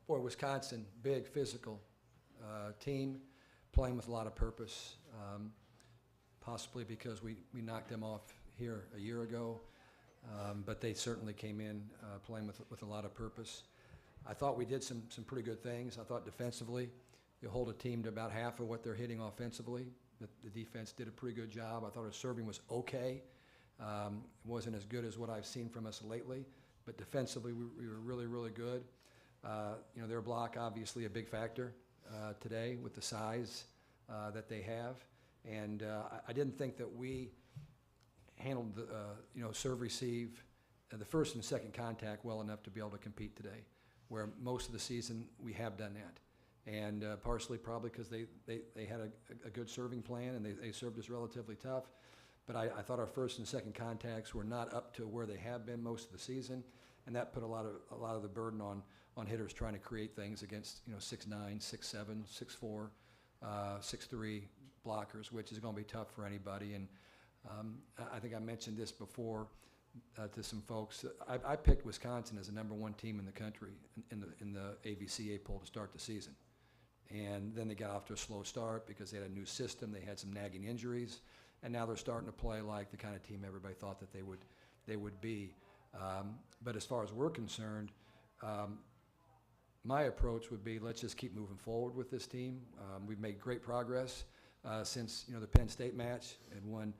Boy, Wisconsin, big physical team, playing with a lot of purpose, possibly because we knocked them off here a year ago, but they certainly came in playing with a lot of purpose. I thought we did some pretty good things. I thought defensively, you hold a team to about half of what they're hitting offensively. The defense did a pretty good job. I thought our serving was okay. It wasn't as good as what I've seen from us lately, but defensively we were really, really good. Their block obviously a big factor today with the size that they have, and I didn't think that we handled the serve receive, the first and second contact well enough to be able to compete today, where most of the season we have done that, and partially probably because they had a good serving plan and they served us relatively tough. But I thought our first and second contacts were not up to where they have been most of the season, and that put a lot of the burden on hitters trying to create things against 6'9", 6'7", 6'4", 6'3" blockers, which is going to be tough for anybody. And I think I mentioned this before to some folks. I picked Wisconsin as the #1 team in the country in the AVCA poll to start the season, and then they got off to a slow start because they had a new system. They had some nagging injuries, and now they're starting to play like the kind of team everybody thought that they would be. But as far as we're concerned, my approach would be let's just keep moving forward with this team. We've made great progress since the Penn State match and won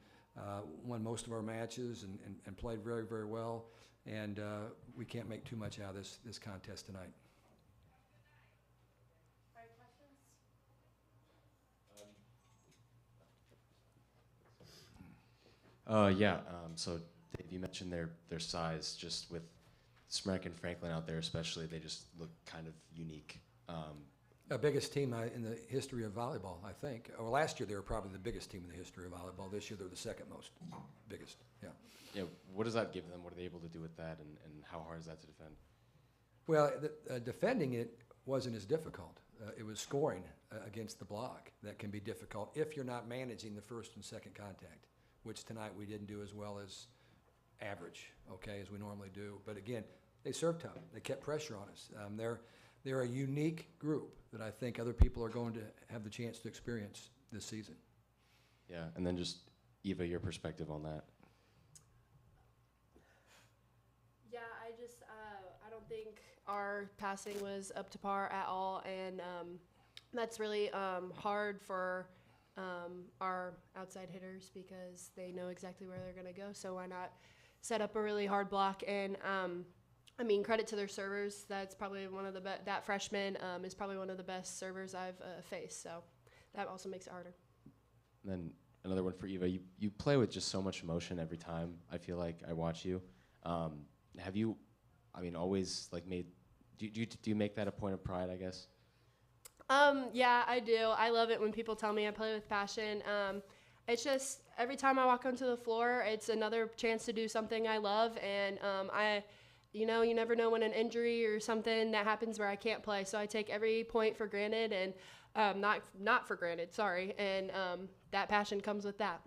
most of our matches and played very, very well. And we can't make too much out of this contest tonight. All right, questions? So Dave, you mentioned their size. Just with Smrek and Franklin out there especially, they just look kind of unique. The biggest team in the history of volleyball, I think. Or last year they were probably the biggest team in the history of volleyball. This year they're the second most biggest. Yeah. Yeah. What does that give them? What are they able to do with that, and how hard is that to defend? Well, defending it wasn't as difficult. It was scoring against the block that can be difficult if you're not managing the first and second contact, which tonight we didn't do as well as average, okay, as we normally do. But again, they served tough. They kept pressure on us. They're a unique group that I think other people are going to have the chance to experience this season. Yeah, and then just, Eva, your perspective on that. Yeah, I don't think our passing was up to par at all, and that's really hard for our outside hitters because they know exactly where they're going to go, so why not set up a really hard block? And credit to their servers. That's probably one of the that freshman is probably one of the best servers I've faced. So that also makes it harder. And then another one for Eva. You play with just so much emotion every time. I feel like I watch you. Have you, always made? Do you make that a point of pride, I guess? Yeah, I do. I love it when people tell me I play with passion. It's just every time I walk onto the floor, it's another chance to do something I love, and you never know when an injury or something that happens where I can't play. So I take every point for granted, and not for granted. Sorry, and that passion comes with that.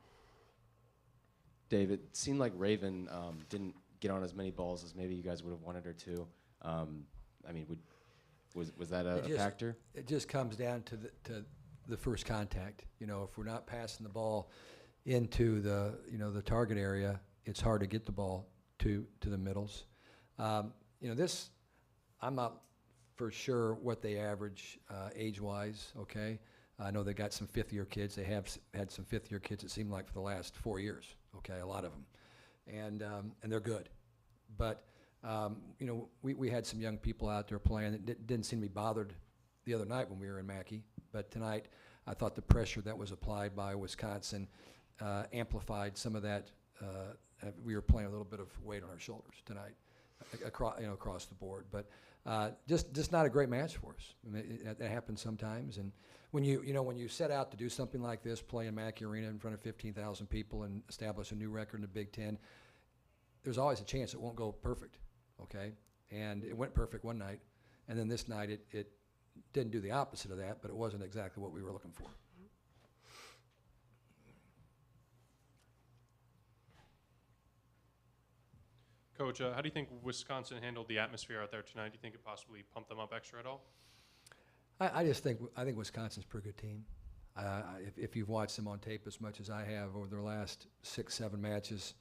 Dave, it seemed like Raven didn't get on as many balls as maybe you guys would have wanted her to. Was that a factor? It just comes down to the first contact. If we're not passing the ball into the target area, it's hard to get the ball to the middles. I'm not for sure what they average age-wise, okay? I know they got some fifth-year kids. They have had some fifth-year kids, it seemed like, for the last 4 years, okay, a lot of them. And they're good. But, we had some young people out there playing that didn't seem to be bothered the other night when we were in Mackey. But tonight, I thought the pressure that was applied by Wisconsin amplified some of that. We were playing a little bit of weight on our shoulders tonight. Across the board, but just not a great match for us. That happens sometimes, and when you set out to do something like this, play in Mackey Arena in front of 15,000 people and establish a new record in the Big Ten, there's always a chance it won't go perfect, okay? And it went perfect one night, and then this night it didn't do the opposite of that, but it wasn't exactly what we were looking for. Coach, how do you think Wisconsin handled the atmosphere out there tonight? Do you think it possibly pumped them up extra at all? I think Wisconsin's a pretty good team. If you've watched them on tape as much as I have over their last 6-7 matches,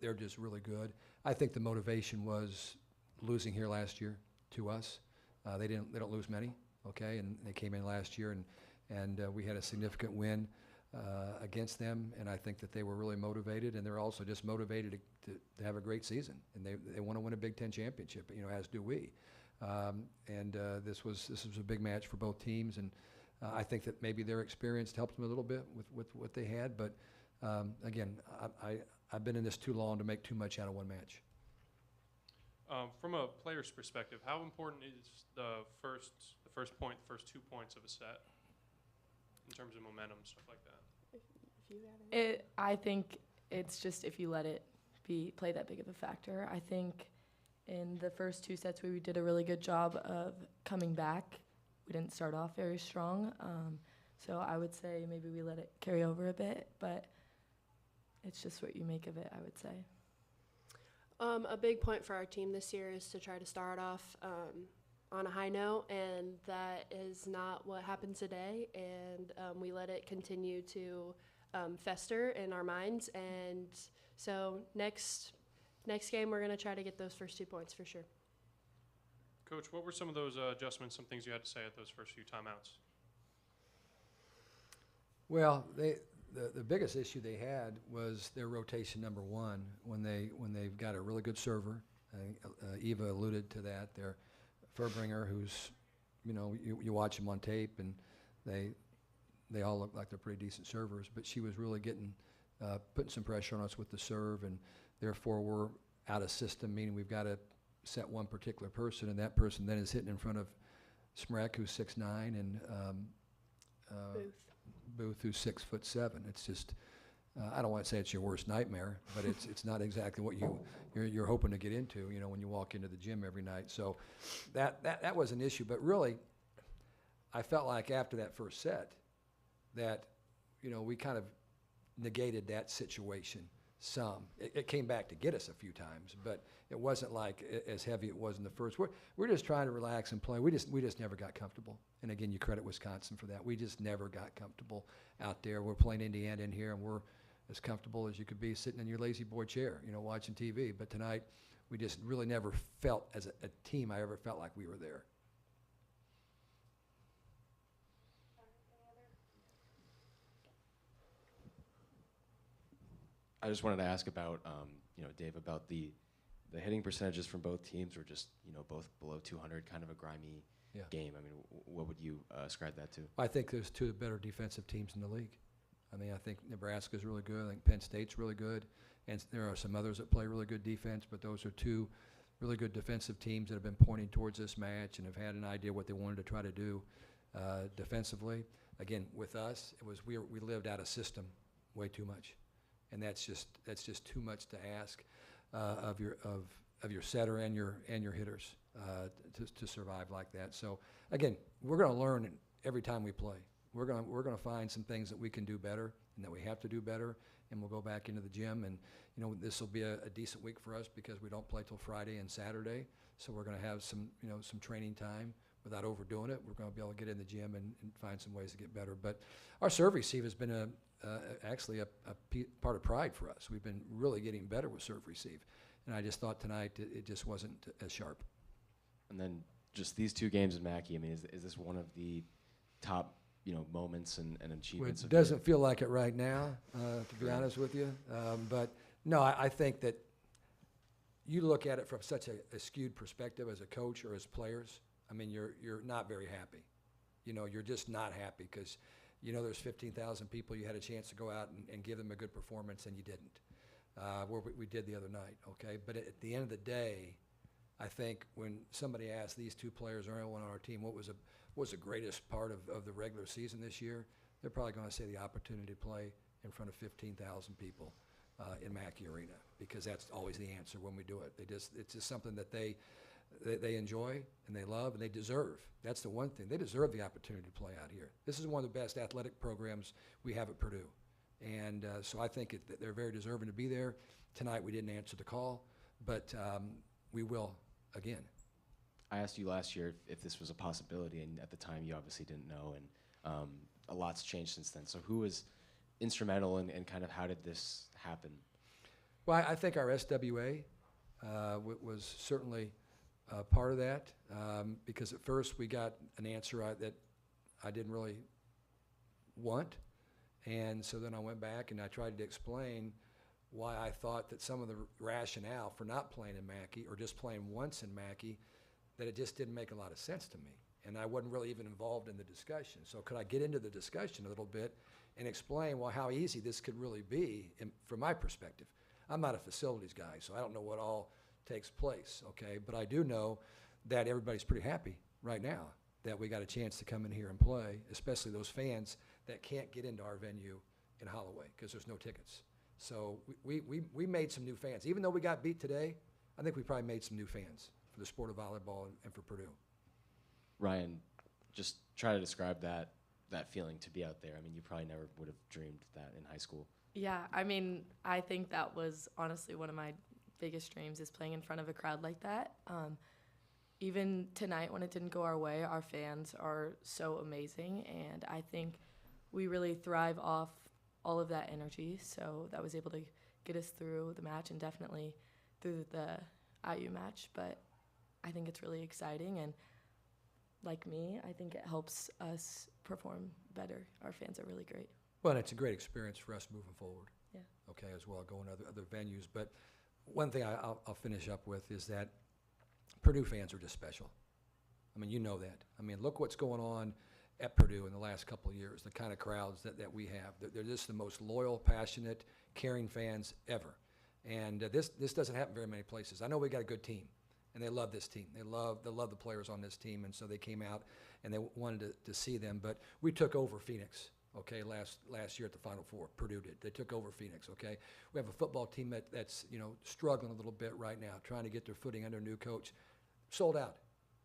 they're just really good. I think the motivation was losing here last year to us. They don't lose many, okay, and they came in last year and we had a significant win against them, and I think that they were really motivated, and they're also just motivated to have a great season, and they want to win a Big Ten championship, as do we. This was a big match for both teams, and I think that maybe their experience helped them a little bit with what they had. But again, I've been in this too long to make too much out of one match. From a player's perspective, how important is the first 2 points of a set in terms of momentum, stuff like that? I think it's just if you let it play that big of a factor. I think in the first 2 sets we did a really good job of coming back. We didn't start off very strong, so I would say maybe we let it carry over a bit, but it's just what you make of it, I would say. A big point for our team this year is to try to start off on a high note, and that is not what happened today, and we let it continue to fester in our minds, and so next game we're going to try to get those first 2 points for sure. Coach, what were some of those adjustments, some things you had to say at those first few timeouts? Well, the biggest issue they had was their rotation number 1 when they've got a really good server. I think Eva alluded to that. Their Furbringer, who's, you watch them on tape, and they all look like they're pretty decent servers, but she was really putting some pressure on us with the serve, and therefore we're out of system, meaning we've got to set one particular person, and that person then is hitting in front of Smrek, who's 6'9", and Booth, who's 6'7". It's just, I don't want to say it's your worst nightmare, but it's not exactly what you're hoping to get into, when you walk into the gym every night. So that was an issue. But really, I felt like after that first set that, we kind of negated that situation some. It came back to get us a few times, but it wasn't like as heavy it was in the first. We're just trying to relax and play. We just never got comfortable. And again, you credit Wisconsin for that. We just never got comfortable out there. We're playing Indiana in here, and we're as comfortable as you could be sitting in your lazy boy chair, watching TV. But tonight, we just really never felt as a team. I ever felt like we were there. I just wanted to ask about, Dave, about the hitting percentages from both teams were just, both below 200, kind of a grimy game. I mean, what would you ascribe that to? I think there's 2 better defensive teams in the league. I think Nebraska's really good. I think Penn State's really good. And there are some others that play really good defense, but those are 2 really good defensive teams that have been pointing towards this match and have had an idea what they wanted to try to do defensively. Again, with us, it was we lived out of system way too much. And that's just too much to ask of your setter and your hitters to survive like that. So again, we're going to learn every time we play. We're going to find some things that we can do better and that we have to do better, and we'll go back into the gym. And this will be a decent week for us because we don't play till Friday and Saturday. So we're going to have some training time without overdoing it. We're going to be able to get in the gym and find some ways to get better. But our serve receive has been actually a part of pride for us. We've been really getting better with serve receive, and I just thought tonight it just wasn't as sharp. And then just these 2 games in Mackey, I mean, is this one of the top moments and achievements? It doesn't feel like it right now, to be honest with you. But no, I think that you look at it from such a skewed perspective as a coach or as players. I mean, you're not very happy. You're just not happy because there's 15,000 people. You had a chance to go out and give them a good performance, and you didn't. We did the other night, okay? But at the end of the day, I think when somebody asked these 2 players or anyone on our team what was the greatest part of the regular season this year, they're probably going to say the opportunity to play in front of 15,000 people in Mackey Arena, because that's always the answer when we do it. It's just something that they enjoy and they love and they deserve. That's the one thing. They deserve the opportunity to play out here. This is one of the best athletic programs we have at Purdue. And so I think that they're very deserving to be there. Tonight we didn't answer the call. but we will again. I asked you last year if this was a possibility, and at the time you obviously didn't know, and a lot's changed since then. So who was instrumental and kind of how did this happen? Well, I think our SWA was certainly part of that, because at first we got an answer that I didn't really want, and so then I went back and I tried to explain why I thought that some of the rationale for not playing in Mackey or just playing once in Mackey, that it just didn't make a lot of sense to me, and I wasn't really even involved in the discussion. So could I get into the discussion a little bit and explain, well, how easy this could really be from my perspective? I'm not a facilities guy, so I don't know what all takes place, okay? But I do know that everybody's pretty happy right now that we got a chance to come in here and play, especially those fans that can't get into our venue in Holloway because there's no tickets. So we made some new fans. Even though we got beat today, I think we probably made some new fans for the sport of volleyball and for Purdue. Ryan, just try to describe that feeling to be out there. I mean, you probably never would have dreamed that in high school. Yeah, I mean, I think that was honestly one of my biggest dreams, is playing in front of a crowd like that. Even tonight when it didn't go our way, our fans are so amazing, and I think we really thrive off all of that energy. So that was able to get us through the match and definitely through the IU match. But I think it's really exciting, and like me, I think it helps us perform better. Our fans are really great. Well, and it's a great experience for us moving forward. Yeah. Okay, as well, going to other venues. But one thing I'll finish up with is that Purdue fans are just special. I mean, you know that. I mean, look what's going on at Purdue in the last couple of years, the kind of crowds that we have. They're just the most loyal, passionate, caring fans ever. And this doesn't happen very many places. I know we got a good team, and they love this team. They love the players on this team, and so they came out and they wanted to see them. But we took over Phoenix, okay, last year at the Final Four. Purdue did. They took over Phoenix, okay? We have a football team that's struggling a little bit right now, trying to get their footing under a new coach. Sold out,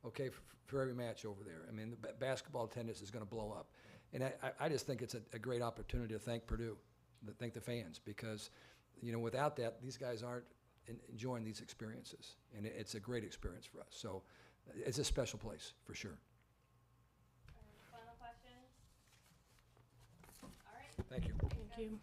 okay, for every match over there. I mean, the basketball attendance is going to blow up. And I just think it's a great opportunity to thank Purdue, to thank the fans, because, without that, these guys aren't enjoying these experiences. And it's a great experience for us. So it's a special place, for sure. Final question? All right. Thank you. Thank you.